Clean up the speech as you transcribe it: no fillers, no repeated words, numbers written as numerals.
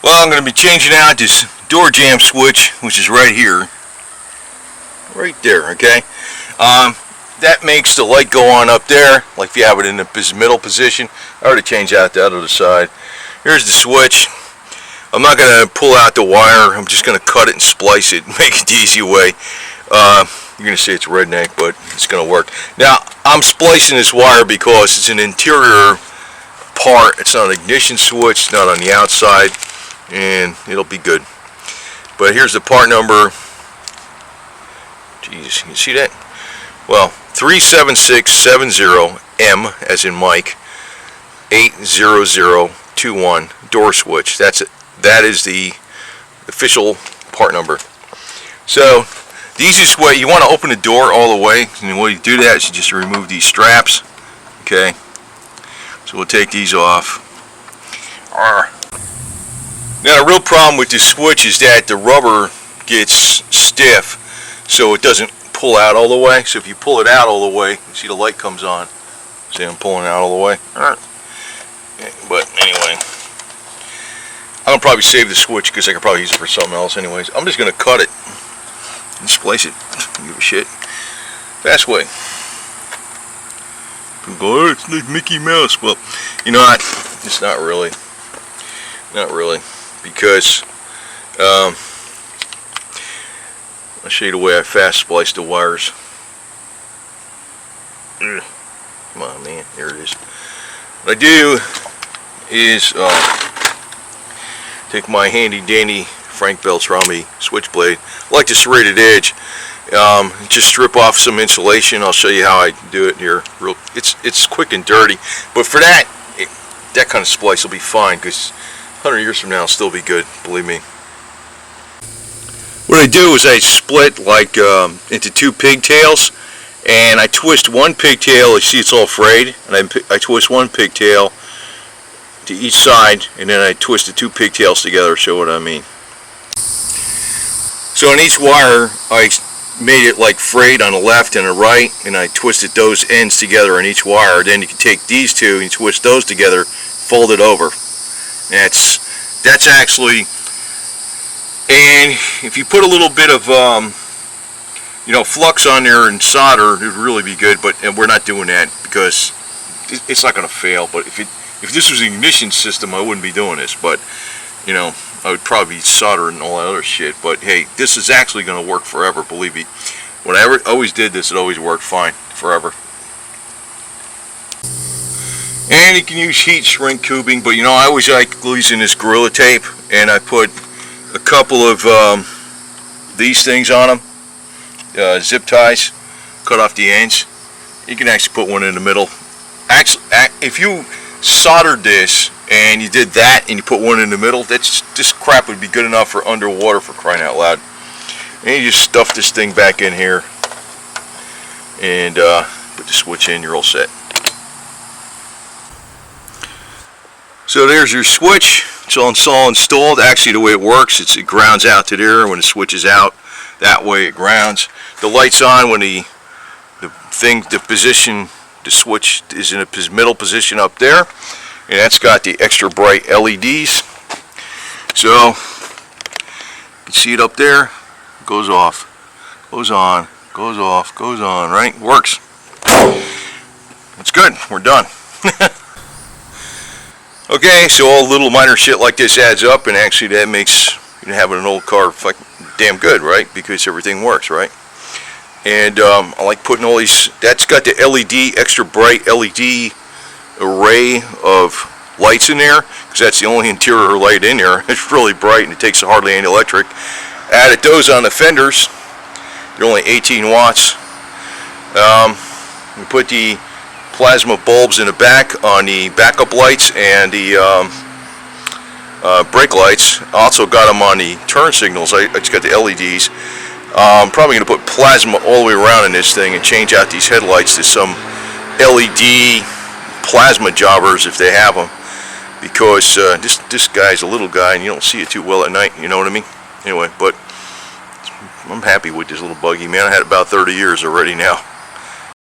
Well, I'm going to be changing out this door jamb switch, which is right here. Right there, okay? That makes the light go on up there, like if you have it in the middle position. I already changed out the other side. Here's the switch. I'm not going to pull out the wire. I'm just going to cut it and splice it, make it the easy way. You're going to see it's redneck, but it's going to work. Now, I'm splicing this wire because it's an interior part. It's not an ignition switch, it's not on the outside, and it'll be good. But here's the part number. Jeez, you see that? Well, 37670M, as in Mike, 80021 door switch. That's it. That is the official part number. So the easiest way, you want to open the door all the way, and the way you do that is you just remove these straps. Okay, so we'll take these off. Now the real problem with this switch is that the rubber gets stiff, so it doesn't pull out all the way. So if you pull it out all the way, you see the light comes on. See, I'm pulling it out all the way. But anyway, I'm gonna probably save the switch because I could probably use it for something else anyways. I'm just gonna cut it and splice it. Don't give a shit. Fast way. People go, oh, it's like Mickey Mouse. Well, you know what? It's not really. Not really. Because I'll show you the way I fast splice the wires. Ugh. Come on, man. There it is. What I do is take my handy dandy Frank Beltrami switchblade. I like the serrated edge. Just strip off some insulation. I'll show you how I do it here. It's quick and dirty, but for that kind of splice will be fine because 100 years from now it'll still be good. Believe me. What I do is I split like into two pigtails, and I twist one pigtail. You see it's all frayed, and I twist one pigtail to each side, and then I twist the two pigtails together. Show what I mean. So on each wire I made it like frayed on the left and the right, and I twisted those ends together on each wire. Then you can take these two and twist those together, fold it over. That's actually, and if you put a little bit of flux on there and solder, it would really be good. But we're not doing that because it's not going to fail. But if this was an ignition system, I wouldn't be doing this. But I would probably be soldering and all that other shit. But hey, this is actually going to work forever. Believe me. When I always did this, it always worked fine forever. And you can use heat shrink tubing, but I always like using this Gorilla Tape, and I put a couple of these things on them, zip ties, cut off the ends. You can actually put one in the middle. Actually, if you soldered this and you did that and you put one in the middle, this crap would be good enough for underwater, for crying out loud. And you just stuff this thing back in here and put the switch in, you're all set. So there's your switch. It's all installed. Actually, the way it works, it grounds out to there. When the switch is out, that way it grounds. The light's on when the switch is in a middle position up there, and that's got the extra bright LEDs. So you can see it up there. It goes off, goes on, goes off, goes on. Right? Works. That's good. We're done. Okay, so all little minor shit like this adds up, and actually that makes having an old car fucking damn good, right? Because everything works, right? And I like putting all these. That's got the LED, extra bright LED array of lights in there, because that's the only interior light in there. It's really bright and it takes hardly any electric. Added those on the fenders. They're only 18 watts. We put the plasma bulbs in the back on the backup lights and the brake lights. Also got them on the turn signals. I just got the LEDs. I'm probably going to put plasma all the way around in this thing and change out these headlights to some LED plasma jobbers if they have them, because this guy's a little guy and you don't see it too well at night, you know what I mean? Anyway, but I'm happy with this little buggy, man. I had it about 30 years already now.